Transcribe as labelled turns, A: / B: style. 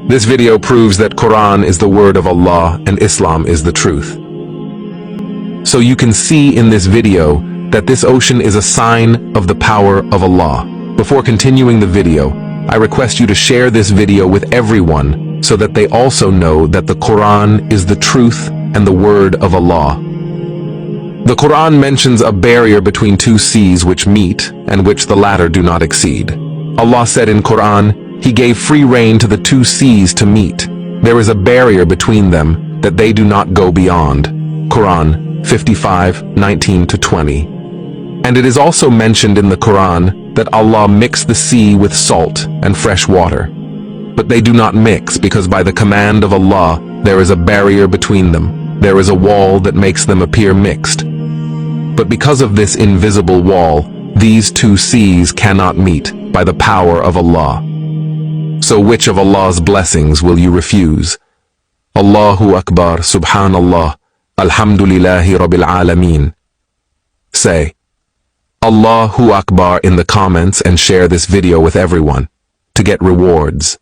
A: This video proves that Quran is the word of Allah and Islam is the truth. So you can see in this video that this ocean is a sign of the power of Allah. Before continuing the video, I request you to share this video with everyone so that they also know that the Quran is the truth and the word of Allah. The Quran mentions a barrier between two seas which meet and which the latter do not exceed. Allah said in Quran, He gave free rein to the two seas to meet. There is a barrier between them that they do not go beyond. Quran 55:19-20. And it is also mentioned in the Quran that Allah mixed the sea with salt and fresh water. But they do not mix because by the command of Allah there is a barrier between them. There is a wall that makes them appear mixed. But because of this invisible wall, these two seas cannot meet by the power of Allah. So which of Allah's blessings will you refuse? Allahu Akbar, Subhanallah, Alhamdulillahi Rabbil Alameen. Say, Allahu Akbar in the comments and share this video with everyone to get rewards.